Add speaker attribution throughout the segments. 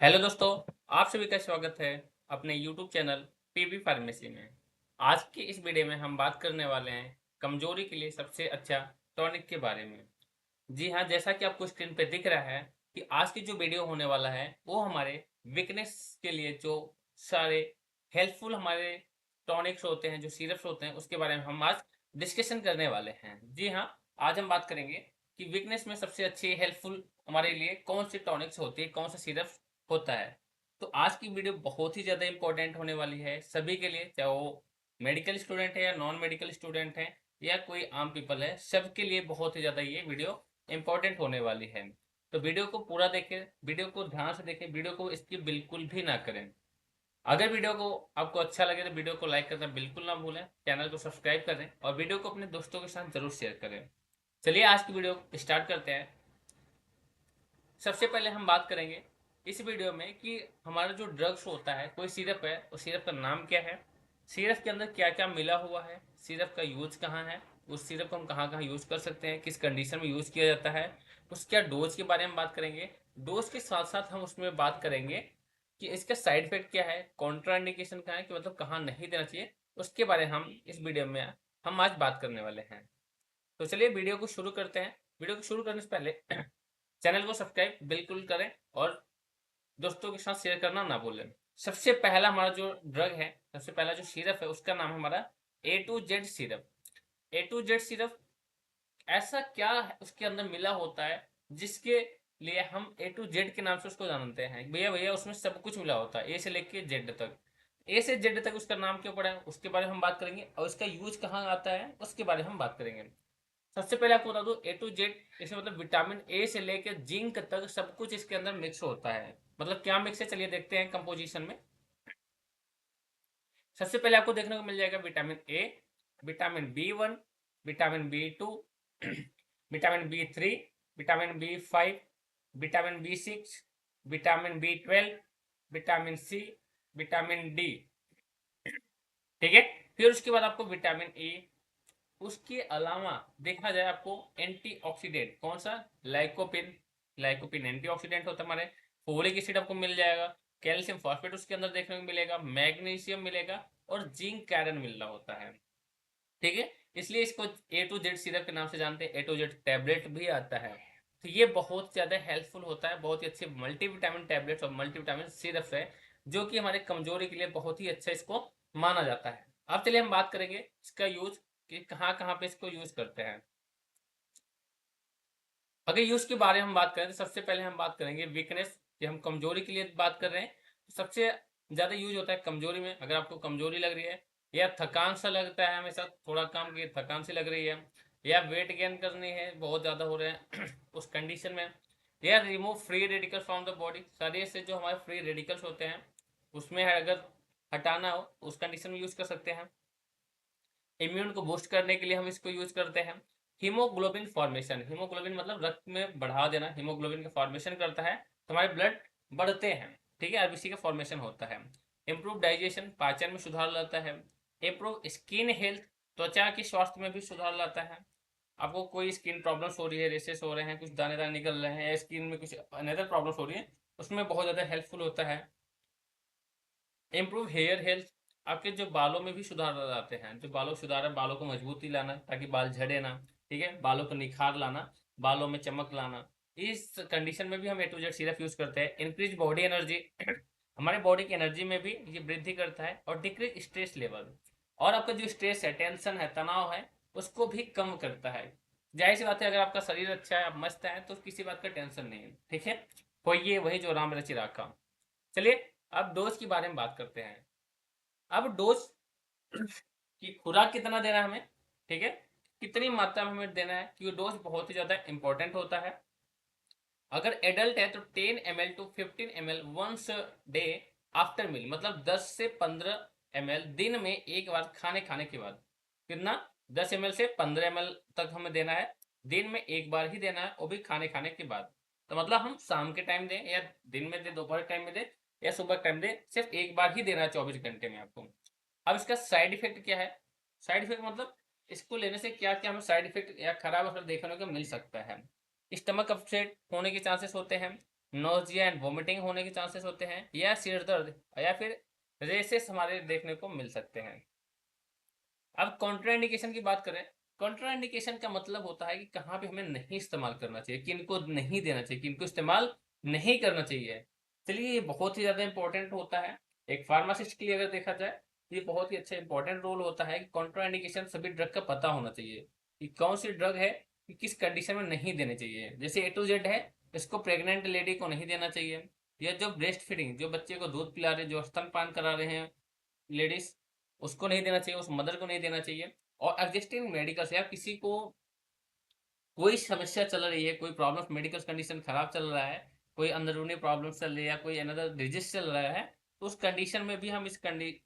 Speaker 1: Hello दोस्तों, आप सभी का स्वागत है अपने यूट्यूब चैनल पीबी फार्मेसी में। आज की इस वीडियो में हम बात करने वाले हैं कमजोरी के लिए सबसे अच्छा टॉनिक के बारे में। जी हाँ, जैसा कि आपको स्क्रीन पे दिख रहा है कि आज की जो वीडियो होने वाला है वो हमारे वीकनेस के लिए जो सारे हेल्पफुल हमारे टॉनिक्स होते हैं, जो सिरप्स होते हैं, उसके बारे में हम आज डिस्कशन करने वाले हैं। जी हाँ, आज हम बात करेंगे कि वीकनेस में सबसे अच्छी हेल्पफुल हमारे लिए कौन सी टॉनिक्स होती है, कौन सा सिरप्स होता है। तो आज की वीडियो बहुत ही ज़्यादा इंपॉर्टेंट होने वाली है सभी के लिए, चाहे वो मेडिकल स्टूडेंट है या नॉन मेडिकल स्टूडेंट है या कोई आम पीपल है, सबके लिए बहुत ही ज़्यादा ये वीडियो इंपॉर्टेंट होने वाली है। तो वीडियो को पूरा देखें, वीडियो को ध्यान से देखें, वीडियो को इसकी बिल्कुल भी ना करें। अगर वीडियो को आपको अच्छा लगे तो वीडियो को लाइक करना बिल्कुल ना भूलें, चैनल को सब्सक्राइब करें और वीडियो को अपने दोस्तों के साथ जरूर शेयर करें। चलिए आज की वीडियो स्टार्ट करते हैं। सबसे पहले हम बात करेंगे इस वीडियो में कि हमारा जो ड्रग्स होता है, कोई सिरप है, उस सिरप का नाम क्या है, सिरप के अंदर क्या क्या मिला हुआ है, सिरप का यूज कहाँ है, उस सिरप को हम कहाँ कहाँ यूज कर सकते हैं, किस कंडीशन में यूज किया जाता है, उसके डोज के बारे में बात करेंगे। डोज के साथ साथ हम उसमें बात करेंगे कि इसका साइड इफेक्ट क्या है, कॉन्ट्रा इंडिकेशन क्या है, कि मतलब कहाँ नहीं देना चाहिए, उसके बारे में हम इस वीडियो में हम आज बात करने वाले हैं। तो चलिए वीडियो को शुरू करते हैं। वीडियो को शुरू करने से पहले चैनल को सब्सक्राइब बिल्कुल करें और दोस्तों के साथ शेयर करना ना भूलें। सबसे पहला हमारा जो ड्रग है, सबसे पहला जो सिरप है, उसका नाम हमारा A to Z syrup. A to Z syrup ऐसा क्या है उसके अंदर मिला होता है जिसके लिए हम A to Z के नाम से उसको जानते हैं। भैया भैया उसमें सब कुछ मिला होता है, ए से लेके जेड तक। ए से जेड तक उसका नाम क्यों पड़ा है उसके बारे में हम बात करेंगे, और उसका यूज कहाँ आता है उसके बारे में हम बात करेंगे। सबसे पहले आपको बता दूं A to Z, इसमें मतलब विटामिन ए से लेकर जिंक तक सब कुछ इसके अंदर मिक्स होता है। मतलब क्या मिक्स है, चलिए देखते हैं कंपोजिशन में। सबसे पहले आपको देखने को मिल जाएगा vitamin A, vitamin B1, vitamin B2, vitamin B3, vitamin B5, vitamin B6, vitamin B12, vitamin C, vitamin D। ठीक है। फिर उसके बाद आपको विटामिन E, उसके अलावा देखा जाए आपको एंटीऑक्सीडेंट कौन सा, लाइकोपिन। लाइकोपिन एंटीऑक्सीडेंट होता है हमारे। फोलिक एसिड आपको मिल जाएगा, कैल्शियम फॉस्फेट उसके अंदर देखने को मिलेगा, मैग्नीशियम मिलेगा और जिंक कैरन मिल रहा होता है। ठीक है। इसलिए इसको A to Z सिरप के नाम से जानते हैं। A to Z टैबलेट भी आता है। तो ये बहुत ज़्यादा हेल्पफुल होता है, बहुत ही अच्छे मल्टीविटामिन टैबलेट्स और मल्टीविटामिन सिरप्स है, जो कि हमारे कमजोरी के लिए बहुत ही अच्छा इसको माना जाता है। अब चलिए हम बात करेंगे इसका यूज कि कहाँ कहाँ पे इसको यूज करते हैं। अगर यूज के बारे में हम बात करें तो सबसे पहले हम बात करेंगे वीकनेस, कि हम कमजोरी के लिए बात कर रहे हैं। तो सबसे ज्यादा यूज होता है कमजोरी में। अगर आपको कमजोरी लग रही है या थकान सा लगता है, हमेशा थोड़ा काम की थकान सी लग रही है, या वेट गेन करनी है, बहुत ज्यादा हो रहे हैं उस कंडीशन में, या remove free radical from the body, शरीर से जो हमारे फ्री रेडिकल्स होते हैं उसमें है, अगर हटाना हो उस कंडीशन में यूज कर सकते हैं। इम्यून को बूस्ट करने के लिए हम इसको यूज करते हैं। हीमोग्लोबिन फॉर्मेशन, हीमोग्लोबिन मतलब रक्त में बढ़ा देना, हीमोग्लोबिन का फॉर्मेशन करता है तो हमारे ब्लड बढ़ते हैं। ठीक है, आरबीसी का फॉर्मेशन होता है। इम्प्रूव डाइजेशन, पाचन में सुधार लाता है। इम्प्रूव स्किन हेल्थ, त्वचा के स्वास्थ्य में भी सुधार लाता है। आपको कोई स्किन प्रॉब्लम्स हो रही है, रेसेस हो रहे हैं, कुछ दाने दाने निकल रहे हैं, या स्किन में कुछ अनदर प्रॉब्लम्स हो रही है, उसमें बहुत ज़्यादा हेल्पफुल होता है। इम्प्रूव हेयर हेल्थ, आपके जो बालों में भी सुधार लाते हैं, जो बालों को सुधार है, बालों को मजबूती लाना ताकि बाल झड़े ना। ठीक है, बालों को निखार लाना, बालों में चमक लाना। इस कंडीशन में भी हम A to Z syrup use करते हैं। इंक्रीज बॉडी एनर्जी, हमारे बॉडी की एनर्जी में भी ये वृद्धि करता है। और डिक्रीज स्ट्रेस लेवल, और आपका जो स्ट्रेस है, टेंशन है, तनाव है, उसको भी कम करता है। जाहिर सी बात है, अगर आपका शरीर अच्छा है, आप मस्त है, तो किसी बात का टेंशन नहीं है। ठीक है, होइए वही जो राम रचि राखा। चलिए अब डोज के बारे में बात करते हैं। अब डोज की खुराक कितना देना है हमें, ठीक है, कितनी मात्रा में हमें देना है, क्योंकि डोज बहुत ही ज़्यादा इंपॉर्टेंट होता है। अगर एडल्ट है तो 10 ml to 15 ml once day after meal, मतलब 10 से 15 ml दिन में एक बार खाने खाने के बाद। कितना, 10 ml से 15 ml तक हमें देना है, दिन में एक बार ही देना है, वो भी खाने खाने के बाद। तो मतलब हम शाम के टाइम दें या दिन में दें, दोपहर टाइम में दें या सुबह टाइम दें, सिर्फ एक बार ही देना है 24 घंटे में आपको। अब इसका साइड इफेक्ट क्या है, साइड इफेक्ट मतलब इसको लेने से क्या क्या हमें साइड इफेक्ट या खराब असर देखने को मिल सकता है। स्टमक अपसेट होने के चांसेस होते हैं, नोजिया एंड वोमिटिंग होने के चांसेस होते हैं, या सिर दर्द या फिर रेसेस हमारे देखने को मिल सकते हैं। अब कॉन्ट्राइंडिकेशन की बात करें, कॉन्ट्राइंडिकेशन का मतलब होता है कि कहाँ पे हमें नहीं इस्तेमाल करना चाहिए, किनको नहीं देना चाहिए, किनको इस्तेमाल नहीं करना चाहिए। चलिए, ये बहुत ही ज़्यादा इंपॉर्टेंट होता है। एक फार्मासिस्ट के लिए अगर देखा जाए, ये बहुत ही अच्छा इंपॉर्टेंट रोल होता है कि कॉन्ट्राइंडिकेशन सभी ड्रग का पता होना चाहिए कि कौन सी ड्रग है कि किस कंडीशन में नहीं देनी चाहिए। जैसे A to Z है, इसको प्रेग्नेंट लेडी को नहीं देना चाहिए, या जो ब्रेस्ट फीडिंग, जो बच्चे को दूध पिला रहे, जो स्तनपान करा रहे हैं लेडीज, उसको नहीं देना चाहिए, उस मदर को नहीं देना चाहिए। और एग्जिस्टिंग मेडिकल या किसी को कोई समस्या चल रही है, कोई प्रॉब्लम, मेडिकल कंडीशन खराब चल रहा है, कोई अंदरूनी प्रॉब्लम चल रही है, या कोई अनदर डिजीज चल रहा है, तो उस कंडीशन में भी हम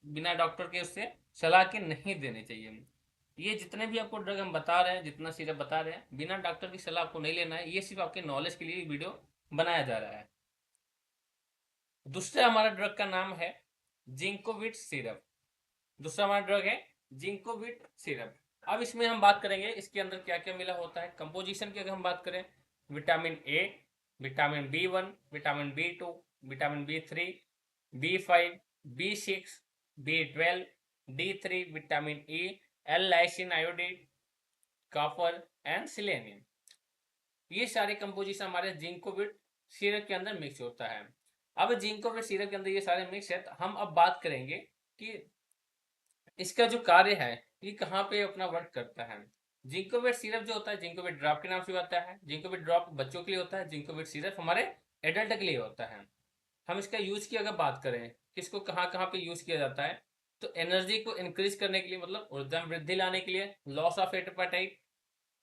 Speaker 1: बिना डॉक्टर के उससे सलाह के नहीं देनी चाहिए। ये जितने भी आपको ड्रग हम बता रहे हैं, जितना सिरप बता रहे हैं, बिना डॉक्टर की सलाह आपको नहीं लेना है। ये सिर्फ आपके नॉलेज के लिए वीडियो बनाया जा रहा है। दूसरा हमारा ड्रग का नाम है जिंकोविट सिरप। दूसरा हमारा ड्रग है जिंकोविट सिरप। अब इसमें हम बात करेंगे इसके अंदर क्या क्या मिला होता है। कंपोजिशन की अगर हम बात करें, vitamin A, vitamin B1, vitamin B2, vitamin B3, B5, B6, B12, D3, vitamin E, L lysine iodine, copper and selenium. ये सारे कंपोजिशन हमारे जिंकोविट सिरप के अंदर मिक्स होता है। अब जिंकोविट सिरप के अंदर ये सारे मिक्स है, तो हम अब बात करेंगे कि इसका जो कार्य है ये कहाँ पे अपना वर्क करता है। जिंकोविट सिरप जो होता है, जिंकोविट ड्रॉप के नाम से आता है। जिंकोविट ड्रॉप बच्चों के लिए होता है, जिंकोविट सिरप हमारे एडल्ट के लिए होता है। हम इसका यूज की अगर बात करें, किसको कहाँ कहाँ पे यूज किया जाता है, तो एनर्जी को इंक्रीज करने के लिए, मतलब ऊर्जा में वृद्धि लाने के लिए, लॉस ऑफ एपेटाइट,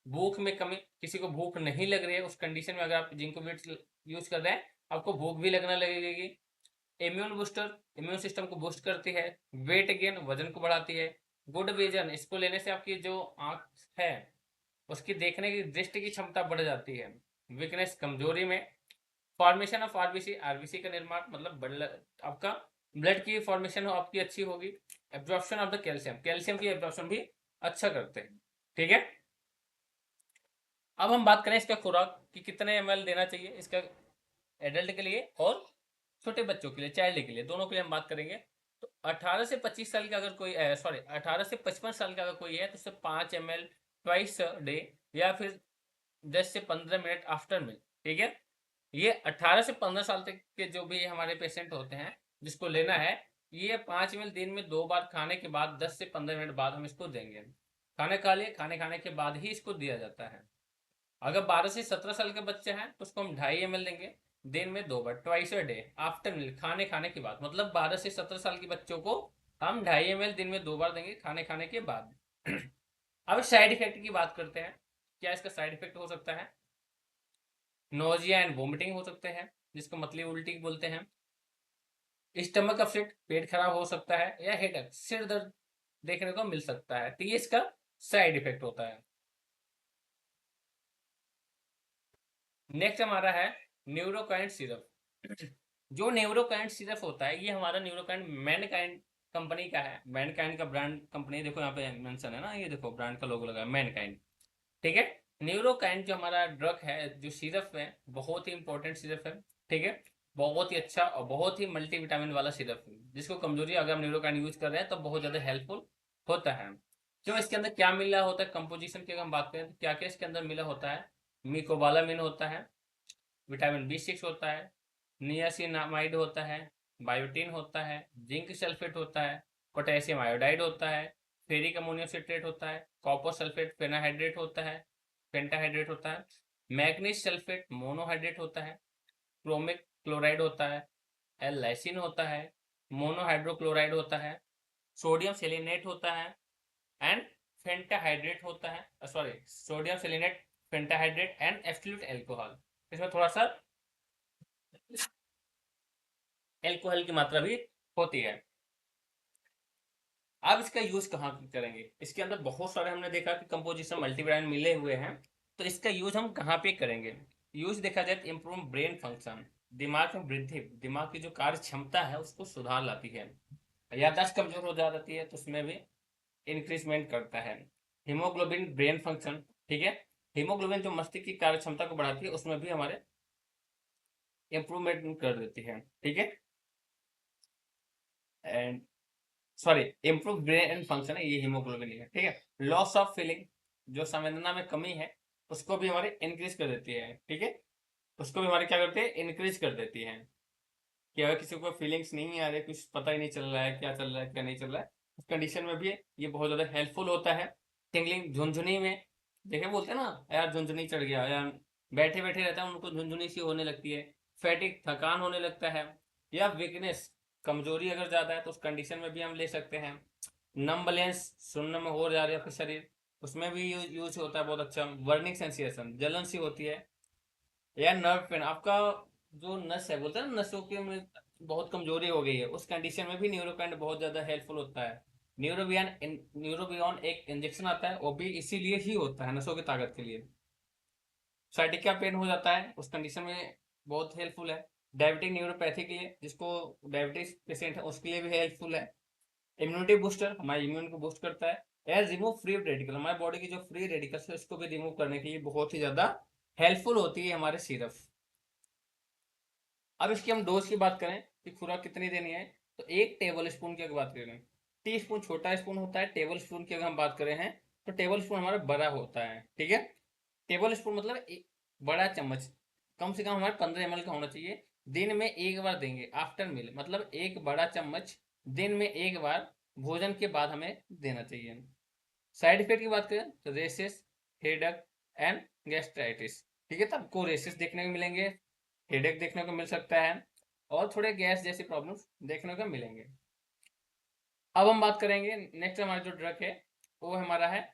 Speaker 1: भूख में कमी, किसी को भूख नहीं लग रही है उस कंडीशन में अगर आप जिंकोविट यूज कर रहे हैं, आपको भूख भी लगने लगेगी। इम्यून बूस्टर, इम्यून सिस्टम को बूस्ट करती है। वेट गेन, वजन को बढ़ाती है। गुड विजन, इसको लेने से आपकी जो आंख है उसकी देखने की दृष्टि की क्षमता बढ़ जाती है। वीकनेस, कमजोरी में। फॉर्मेशन ऑफ आरबीसी, आरबीसी का निर्माण, मतलब आपका ब्लड की फॉर्मेशन हो आपकी अच्छी होगी। Absorption of the calcium, calcium की एब्जॉर्प्शन भी अच्छा करते हैं। ठीक है, अब हम बात करें इसका खुराक कि कितने ml देना चाहिए इसका एडल्ट के लिए और छोटे बच्चों के लिए, चाइल्ड के लिए, दोनों के लिए हम बात करेंगे। तो 18 से 25 साल का अगर कोई, सॉरी 18 से 55 साल का अगर कोई है, तो उससे 5 ml ट्वाइस डे, या फिर 10 से 15 मिनट आफ्टर मील। ठीक है, ये 18 से 15 साल तक के जो भी हमारे पेशेंट होते हैं जिसको लेना है, ये 5 ml दिन में 2 बार खाने के बाद 10 से 15 मिनट बाद हम इसको देंगे। खाने खा लिए, खाने खाने के बाद ही इसको दिया जाता है। अगर 12 से 17 साल के बच्चे हैं तो उसको हम 2.5 ml देंगे दिन में 2 बार, twice a day, after meal, खाने खाने के बाद। मतलब 12 से 17 साल के बच्चों को हम 2.5 ml दिन में 2 बार देंगे खाने खाने के बाद। अब साइड इफेक्ट की बात करते हैं, क्या इसका साइड इफेक्ट हो सकता है। नोजिया एंड वोमिटिंग हो सकते हैं, जिसको मतली उल्टी बोलते हैं। स्टमक अपसेट, पेट खराब हो सकता है, या हेडेक, सिर दर्द देखने को मिल सकता है। तो ये इसका साइड इफेक्ट होता है। नेक्स्ट हमारा है न्यूरोकाइंट सिरप। जो न्यूरोकाइंट सिरप होता है, ये हमारा न्यूरोकाइंट मैनकाइंड कंपनी का है। मैनकाइंड का ब्रांड कंपनी, देखो यहाँ पे मेंशन है ना, ये देखो ब्रांड का लोगो लगा है, मैनकाइंड। ठीक है, न्यूरोकाइंट जो हमारा ड्रग है, जो सिरप है, बहुत ही इंपॉर्टेंट सिरप है। ठीक है, बहुत ही अच्छा और बहुत ही मल्टीविटामिन वाला सिरप है, जिसको कमजोरी अगर हम न्यूरोकाइंट यूज कर रहे हैं तो बहुत ज्यादा हेल्पफुल होता है। क्यों, इसके अंदर क्या मिला होता है, कंपोजिशन की अगर हम बात करें तो क्या क्या इसके अंदर मिला होता है। मिकोबालामिन होता है, विटामिन B6 होता है, नियासिनामाइड होता है, बायोटीन होता है, जिंक सल्फेट होता है, पोटेशियम आयोडाइड होता है, फेरिक अमोनियम सिट्रेट होता है, कॉपर सल्फेट फेनाहाइड्रेट होता है, पेंटाहाइड्रेट होता है, मैग्नीज सल्फेट मोनोहाइड्रेट होता है, क्रोमिक क्लोराइड होता है, एल लाइसिन होता है, मोनोहाइड्रोक्लोराइड होता है, सोडियम सेलिनेट होता है, एंड फेंटाहाइड्रेट होता है, sorry sodium selenite, pentahydrate and absolute alcohol. इसमें थोड़ा सा एल्कोहल की मात्रा भी होती है। अब इसका यूज कहाँ करेंगे, इसके अंदर बहुत सारे हमने देखा कि कंपोजिशन मल्टीविटामिन मिले हुए हैं, तो इसका यूज हम कहाँ पे करेंगे। यूज देखा जाए तो इम्प्रूव ब्रेन फंक्शन, दिमाग में वृद्धि, दिमाग की जो कार्य क्षमता है उसको सुधार लाती है। याददाश्त कमजोर हो जाती है तो उसमें भी इंक्रीजमेंट करता है। हीमोग्लोबिन ब्रेन फंक्शन, ठीक है, हीमोग्लोबिन जो मस्तिष्क की कार्य क्षमता को बढ़ाती है, उसमें भी हमारे इम्प्रूवमेंट कर देती है, ठीक है। And sorry, improve brain and function है, ये हीमोग्लोबिन है, ठीक है। लॉस ऑफ फीलिंग, जो संवेदना में कमी है उसको भी हमारे इंक्रीज कर देती है, ठीक है। उसको भी हमारे क्या करते हैं, इंक्रीज कर देती है। कि अगर किसी को फीलिंग्स नहीं आ रही, कुछ पता ही नहीं चल रहा है क्या चल रहा है क्या नहीं चल रहा है, उस कंडीशन में भी ये बहुत ज़्यादा हेल्पफुल होता है। टिंगलिंग, झुनझुनी में देखे बोलते हैं ना, यार झुनझुनी चढ़ गया, यार बैठे बैठे रहता है उनको झुनझुनी सी होने लगती है। फैटिक, थकान होने लगता है। या वीकनेस, कमजोरी अगर ज़्यादा है तो उस कंडीशन में भी हम ले सकते हैं। नम्बलेंस, सुनने में हो जा रही है आपका शरीर, उसमें भी यूज होता है बहुत अच्छा। बर्निंग सेंसेशन, जलन सी होती है। या नर्व पेन, आपका जो नस है, बोलते हैं ना नसों के में बहुत कमजोरी हो गई है, उस कंडीशन में भी न्यूरोकैंड बहुत ज्यादा हेल्पफुल होता है। न्यूरोबियन, न्यूरोबियन एक इंजेक्शन आता है, वो भी इसीलिए ही होता है, नसों की ताकत के लिए। साइटिका पेन हो जाता है, उस कंडीशन में बहुत हेल्पफुल है। डायबिटिक न्यूरोपैथी के लिए, जिसको डायबिटीज पेशेंट है उसके लिए भी हेल्पफुल है। इम्यूनिटी बूस्टर, हमारे इम्यून को बूस्ट करता है। एयर रिमूव फ्री रेडिकल, हमारे बॉडी की जो फ्री रेडिकल्स है उसको भी रिमूव करने के लिए बहुत ही ज्यादा हेल्पफुल होती है हमारे सिरप। अब इसकी हम डोज की बात करें कि खुराक कितनी देनी है, तो 1 टेबल स्पून की अगर बात करें, टी स्पून छोटा स्पून होता है, टेबल स्पून की अगर हम बात करें हैं तो टेबल स्पून हमारा बड़ा होता है, ठीक है। टेबल स्पून मतलब एक बड़ा चम्मच, कम से कम हमारे 15 ml का होना चाहिए। दिन में एक बार देंगे आफ्टर मील, मतलब एक बड़ा चम्मच दिन में एक बार भोजन के बाद हमें देना चाहिए। साइड इफेक्ट की बात करें तो रेसेस, हेडक एंड गैस्ट्राइटिस, ठीक है। तो आपको रेसेस देखने को मिलेंगे, हेडेक देखने को मिल सकता है, और थोड़े गैस जैसी प्रॉब्लम्स देखने को मिलेंगे। अब हम बात करेंगे नेक्स्ट, हमारा जो ड्रग है वो हमारा है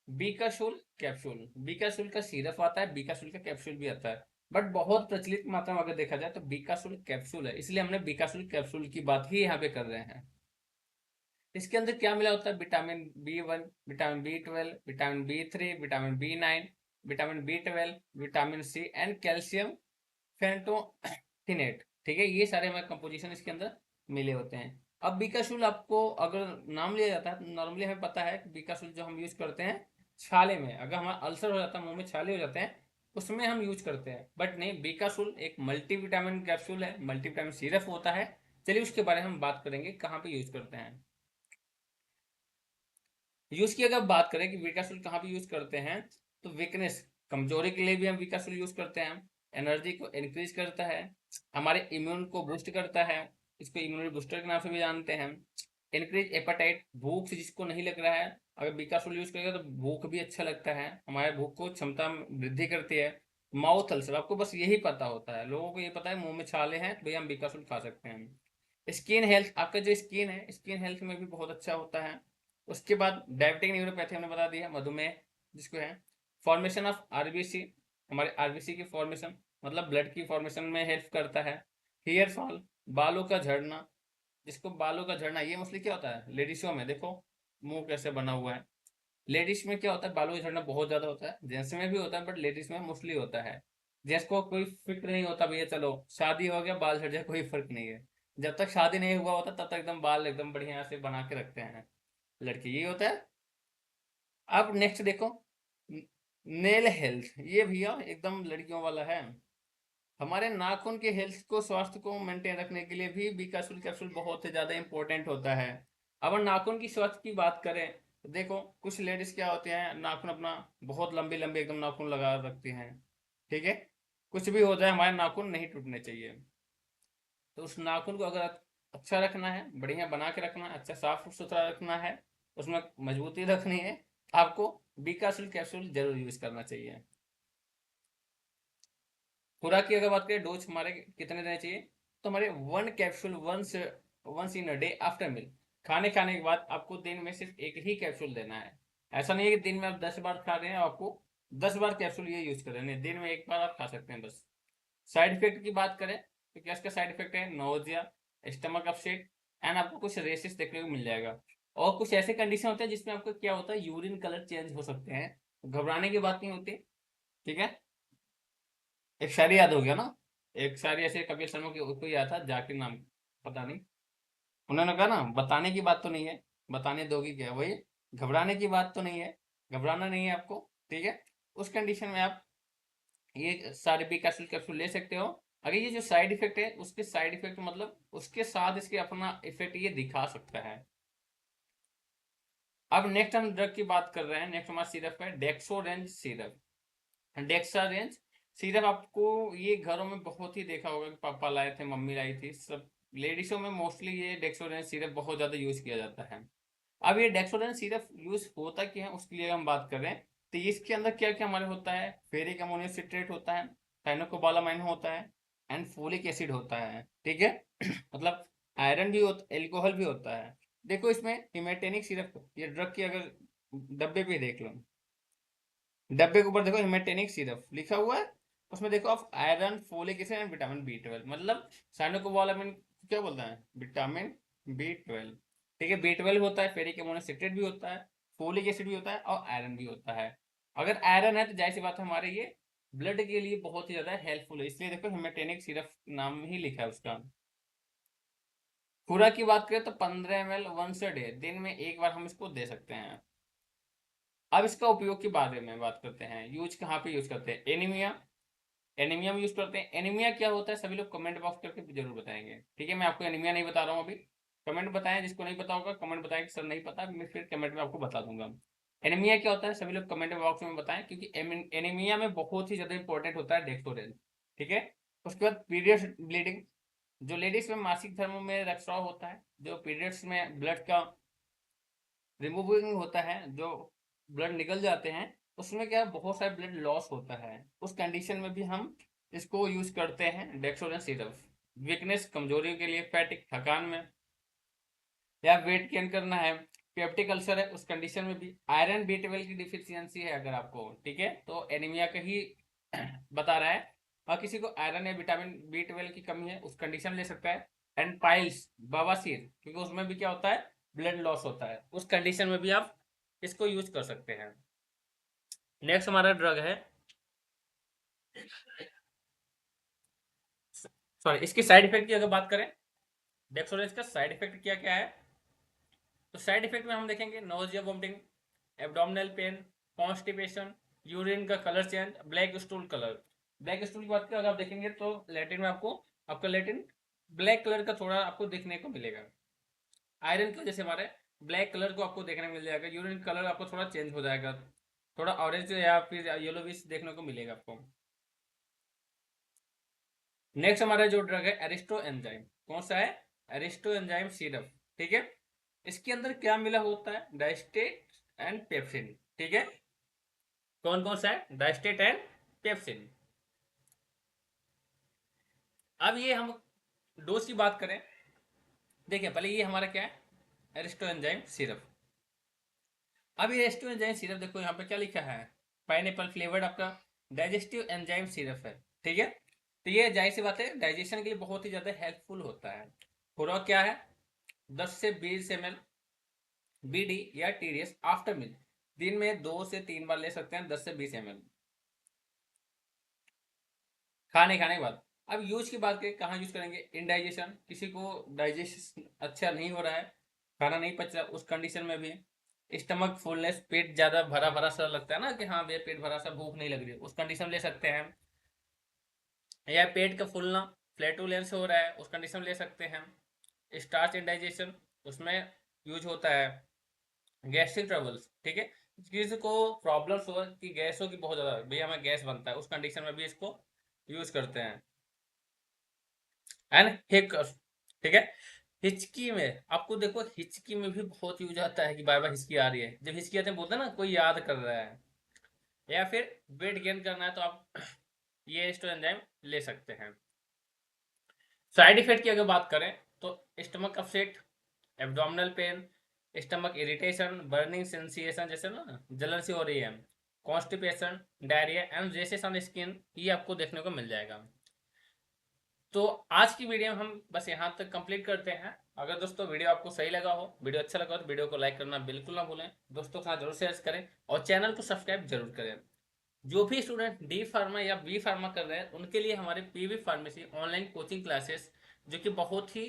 Speaker 1: बीकाशूल कैप्सूल। बीकाशूल का सिरप आता है, बीकाशूल का कैप्सूल भी आता है, बट बहुत प्रचलित मात्रा में अगर देखा जाए तो बीकाशूल कैप्सूल है, इसलिए हमने बीकाशूल कैप्सूल की बात ही यहाँ पे कर रहे हैं। इसके अंदर क्या मिला होता है, vitamin B1, vitamin B12, vitamin B3, vitamin B9, vitamin B12, vitamin C and calcium pantothenate, ठीक है। ये सारे हमारे कंपोजिशन इसके अंदर मिले होते हैं। अब बीकाशूल आपको अगर नाम लिया जाता है तो नॉर्मली हमें पता है कि बीकाशूल जो हम यूज करते हैं छाले में, अगर हमारा अल्सर हो जाता है, मुंह में छाले हो जाते हैं, उसमें हम यूज करते हैं। बट नहीं, बीकाशूल एक मल्टीविटामिन कैप्सूल है, मल्टीविटामिन सिरप होता है। चलिए उसके बारे में हम बात करेंगे कहाँ पे यूज करते हैं। यूज की अगर बात करें कि विकासुल कहाँ पे यूज करते हैं, तो वीकनेस, कमजोरी के लिए भी हम विकासुल यूज करते हैं। एनर्जी को इंक्रीज करता है, हमारे इम्यून को बूस्ट करता है, इसको इम्यूनिटी बूस्टर के नाम से भी जानते हैं। इंक्रीज एपेटाइट, भूख से जिसको नहीं लग रहा है, अगर विकासुल यूज करेगा तो भूख भी अच्छा लगता है, हमारे भूख को क्षमता में वृद्धि करती है। माउथ अल्सर, आपको बस यही पता होता है, लोगों को ये पता है मुंह में छाले हैं तो भैया हम विकासुल खा सकते हैं। स्किन हेल्थ, आपका जो स्किन है, स्किन हेल्थ में भी बहुत अच्छा होता है। उसके बाद डायबिटिक न्यूरोपैथी हमने बता दिया, मधुमेह जिसको है। फॉर्मेशन ऑफ आरबीसी, हमारे आरबीसी की फॉर्मेशन, मतलब ब्लड की फॉर्मेशन में हेल्प करता है। हेयर फॉल, बालों का झड़ना, जिसको बालों का झड़ना, ये मोस्टली क्या होता है लेडीजों में, देखो मुंह कैसे बना हुआ है। लेडीज में क्या होता है, बालों का झड़ना बहुत ज्यादा होता है, जेंट्स में भी होता है बट लेडीज में मोस्टली होता है। जेंट्स को कोई फिक्र नहीं होता, भैया चलो शादी हो गया बाल झड़ जाए, कोई फर्क नहीं है। जब तक शादी नहीं हुआ होता तब तक एकदम बाल एकदम बढ़िया से बना के रखते हैं लड़की, ये होता है। अब नेक्स्ट देखो, नेल हेल्थ, ये भैया एकदम लड़कियों वाला है। हमारे नाखून के हेल्थ को, स्वास्थ्य को मेंटेन रखने के लिए भी बीकासुल कैप्सूल बहुत ही ज्यादा इंपॉर्टेंट होता है। अब नाखून की स्वास्थ्य की बात करें तो देखो, कुछ लेडीज क्या होती हैं, नाखून अपना बहुत लंबी लंबी एकदम नाखून लगा रखती हैं, ठीक है। कुछ भी हो जाए हमारे नाखून नहीं टूटने चाहिए। तो उस नाखून को अगर अच्छा रखना है, बढ़िया बना के रखना है, अच्छा साफ सुथरा रखना है, उसमें मजबूती रखनी है, आपको बीकासुल कैप्सूल जरूर यूज करना चाहिए। खुराक की अगर बात करें, डोज हमारे कितने देने चाहिए, तो हमारे 1 capsule once in a day after meal, खाने के बाद आपको दिन में सिर्फ एक ही कैप्सूल देना है। ऐसा नहीं है कि दिन में आप 10 बार खा रहे हैं, आपको 10 बार कैप्सूल ये यूज कर रहे हैं, दिन में एक बार आप खा सकते हैं बस। साइड इफेक्ट की बात करें तो क्या इसका साइड इफेक्ट है, नोजिया, स्टमक अपसेट, एंड आपको कुछ रेसेस देखने को मिल जाएगा। और कुछ ऐसे कंडीशन होते हैं जिसमें आपको क्या होता है, यूरिन कलर चेंज हो सकते हैं, घबराने की बात नहीं होती, ठीक है। एक शायरी याद हो गया ना, एक शायरी ऐसे कपिल शर्मा की कोई आया था, जाकिर नाम, पता नहीं, उन्होंने कहा ना, बताने की बात तो नहीं है, बताने दोगी क्या, वही घबराने की बात तो नहीं है, घबराना नहीं है आपको, ठीक है। उस कंडीशन में आप ये सारे बी कैप्सूल कैप्सूल ले सकते हो, अगर ये जो साइड इफेक्ट है, उसके साइड इफेक्ट मतलब उसके साथ इसके अपना इफेक्ट ये दिखा सकता है। अब नेक्स्ट हम ड्रग की बात कर रहे हैं। नेक्स्ट हमारा सिरप है डेक्सोरेंज सिरप। डेक्सारेंज सिरप आपको ये घरों में बहुत ही देखा होगा कि पापा लाए थे, मम्मी लाई थी, सब लेडीजों में मोस्टली ये डेक्सोरेंज सिरप बहुत ज्यादा यूज किया जाता है। अब ये डेक्सोरेंज सिरप यूज होता क्या है उसके लिए हम बात कर रहे हैं। तो इसके अंदर क्या क्या हमारे होता है, फेरिक अमोनियम सिट्रेट होता है, साइनोकोबालामाइन होता है, एंड फोलिक एसिड होता है। ठीक है मतलब आयरन भी होता, एल्कोहल भी होता है। देखो इसमें हिमेटेनिक सिरप, ये ड्रग की अगर डब्बे पे देख लो, डब्बे के ऊपर देखो हिमेटेनिक सिरप लिखा हुआ है, उसमें देखो आप iron, folic acid and vitamin B 12, मतलब साइनोकोबालामाइन क्या बोलता है, विटामिन बी 12। ठीक है, बी 12 होता है, फेरिक अमोनियम सिट्रेट भी होता है, फोलिक एसिड भी होता है और आयरन भी होता है। अगर आयरन है तो जाहिर सी बात है हमारे ये ब्लड के लिए बहुत ही ज्यादा हेल्पफुल है, इसलिए देखो हिमेटेनिक सिरप नाम ही लिखा है उसका। खुराक की बात करें तो 15 ml वंस अ डे, दिन में एक बार हम इसको दे सकते हैं। अब इसका उपयोग के बारे में बात करते हैं, यूज कहाँ पे यूज करते हैं। एनीमिया, एनीमिया में यूज करते हैं। एनीमिया क्या होता है सभी लोग कमेंट बॉक्स करके जरूर बताएंगे। ठीक है, मैं आपको एनीमिया नहीं बता रहा हूँ अभी, कमेंट बताएं, जिसको नहीं पता होगा कमेंट बताएं कि सर नहीं पता, मैं फिर कमेंट में आपको बता दूंगा। एनीमिया क्या होता है सभी लोग कमेंट बॉक्स में बताएं, क्योंकि एनीमिया में बहुत ही ज्यादा इंपॉर्टेंट होता है डेक्सोरेंज। ठीक है, उसके बाद पीरियड ब्लीडिंग, जो लेडीज में मासिक धर्म में रक्तस्राव होता है, जो पीरियड्स में ब्लड का रिमूविंग होता है, जो ब्लड निकल जाते हैं, उसमें क्या बहुत सारे ब्लड लॉस होता है, उस कंडीशन में भी हम इसको यूज करते हैं डेक्सोरेंज सिरप। वीकनेस, कमजोरी के लिए, फैटिक, थकान में, या वेट गेन करना है, पेप्टिक अल्सर है, उस कंडीशन में भी, आयरन बी 12 की डिफिशियंसी है अगर आपको, ठीक है, तो एनीमिया का ही बता रहा है। और किसी को आयरन या विटामिन बी 12 की कमी है, उस कंडीशन ले सकता है। एंड पाइल्स, बवासीर, क्योंकि उसमें भी क्या होता है, ब्लड लॉस होता है, उस कंडीशन में भी आप इसको यूज कर सकते हैं। नेक्स्ट हमारा ड्रग है, सॉरी, इसकी साइड इफेक्ट की अगर बात करें, डेक्सोरेंज का साइड इफेक्ट क्या क्या है, तो साइड इफेक्ट में हम देखेंगे nausea, vomiting, abdominal pain, constipation, urine का colour change, black stool colour. Black stool की बात करें अगर आप देखेंगे तो लेटिन में आपको, आपका लेटिन ब्लैक कलर का थोड़ा आपको देखने को मिलेगा। आयरन की वजह से हमारे ब्लैक कलर को आपको देखने को मिल जाएगा। यूरिन कलर आपको थोड़ा चेंज हो जाएगा, थोड़ा ऑरेंज या फिर येलो भी देखने को मिलेगा आपको। नेक्स्ट हमारा जो ड्रग है एरिस्टो एंजाइम, कौन सा है, एरिस्टो एंजाइम सिरप। ठीक है, इसके अंदर क्या मिला होता है, डाइस्टेट एंड पेप्सिन। ठीक है, कौन कौन सा है, डाइस्टेट एंड पेप्सिन। अब ये हम डोज की बात करें, देखिए पहले ये हमारा क्या है, एरिस्टो एंजाइम सिरप। अब ये एरिस्टो एंजाइम सिरप देखो यहाँ पे क्या लिखा है, पाइनएप्पल फ्लेवर्ड आपका डाइजेस्टिव एंजाइम सिरप है। ठीक है, तो ये जाहिर सी बात है डाइजेशन के लिए बहुत ही ज्यादा हेल्पफुल होता है। खुराक क्या है, 10 से 20 ml बीडी या टीडीएस आफ्टर मील, दिन में 2 से 3 बार ले सकते हैं, 10 से 20 ml खाने खाने के बाद। अब यूज की बात करें कहाँ यूज करेंगे, इनडाइजेशन, किसी को डाइजेशन अच्छा नहीं हो रहा है, खाना नहीं पच रहा, उस कंडीशन में भी। स्टमक फुलनेस, पेट ज्यादा भरा भरा सा लगता है ना कि हाँ भैया पेट भरा सा, भूख नहीं लग रही है, उस कंडीशन में ले सकते हैं। या पेट का फूलना, फ्लैटुलेंस हो रहा है, उस कंडीशन में ले सकते हैं। स्टार्च इंडाइजेशन, उसमें यूज होता है। गैस्ट्रिक ट्रबल्स, ठीक है, किसी को प्रॉब्लम्स हो कि गैसों की बहुत ज्यादा, भैया हमें गैस बनता है, उस कंडीशन में भी इसको यूज करते हैं। एंड हिकअप्स, ठीक है, हिचकी में आपको देखो, हिचकी में भी बहुत यूज आता है कि बार बार हिचकी आ रही है, जब हिचकी आते हैं बोलते हैं ना कोई याद कर रहा है, या फिर वेट गेन करना है तो आप ये स्टो एंजाइम ले सकते हैं। साइड इफेक्ट की अगर बात करें तो stomach upset, abdominal pain, stomach irritation, burning sensation, जैसे ना जलन सी हो रही है, constipation, diarrhoea and rashes on skin, ये आपको देखने को मिल जाएगा। तो आज की वीडियो हम बस यहाँ तक कंप्लीट करते हैं। अगर दोस्तों वीडियो आपको सही लगा हो, वीडियो अच्छा लगा हो, तो वीडियो को लाइक करना बिल्कुल ना भूलें, दोस्तों के साथ जरूर शेयर करें और चैनल को सब्सक्राइब जरूर करें। जो भी स्टूडेंट डी फार्मा या बी फार्मा कर रहे हैं उनके लिए हमारे PV pharmacy online coaching classes, जो कि बहुत ही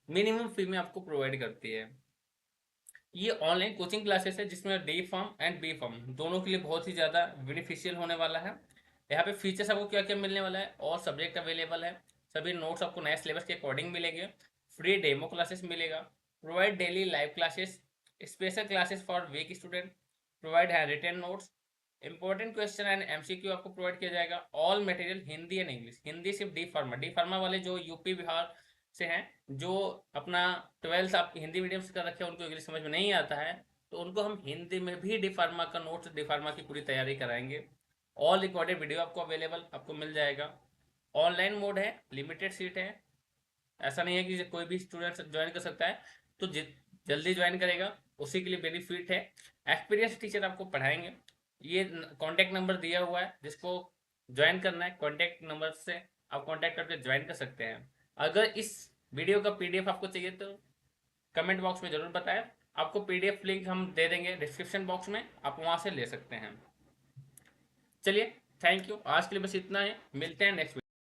Speaker 1: मिनिमम फी में आपको प्रोवाइड करती है। ये ऑनलाइन कोचिंग क्लासेस है जिसमें D pharm and B pharm दोनों के लिए बहुत ही ज़्यादा बेनिफिशियल होने वाला है। यहाँ पे फीचर्स आपको क्या क्या मिलने वाला है, और सब्जेक्ट अवेलेबल है, सभी नोट्स आपको नए सिलेबस के अकॉर्डिंग मिलेंगे, फ्री डेमो क्लासेस मिलेगा, provide daily live classes, special classes for weak student, provide है written notes, important question and MCQ आपको प्रोवाइड किया जाएगा। All material Hindi and English, Hindi सिर्फ डी फार्मा वाले जो यूपी बिहार से हैं, जो अपना 12th आप हिंदी मीडियम से कर रखे हैं, उनको इंग्लिश समझ में नहीं आता है, तो उनको हम हिंदी में भी डी फार्मा का नोट्स, डी फार्मा की पूरी तैयारी कराएंगे। ऑल रिकॉर्डेड वीडियो आपको अवेलेबल आपको मिल जाएगा। ऑनलाइन मोड है, लिमिटेड सीट है, ऐसा नहीं है कि कोई भी स्टूडेंट ज्वाइन कर सकता है, तो जल्दी ज्वाइन करेगा उसी के लिए बेनिफिट है। एक्सपीरियंस टीचर आपको पढ़ाएंगे। ये कॉन्टैक्ट नंबर दिया हुआ है, जिसको ज्वाइन करना है कॉन्टैक्ट नंबर से आप कॉन्टैक्ट करके ज्वाइन कर सकते हैं। अगर इस वीडियो का पीडीएफ आपको चाहिए तो कमेंट बॉक्स में ज़रूर बताएं, आपको पीडीएफ लिंक हम दे देंगे डिस्क्रिप्शन बॉक्स में, आप वहाँ से ले सकते हैं। चलिए, थैंक यू, आज के लिए बस इतना ही, मिलते हैं नेक्स्ट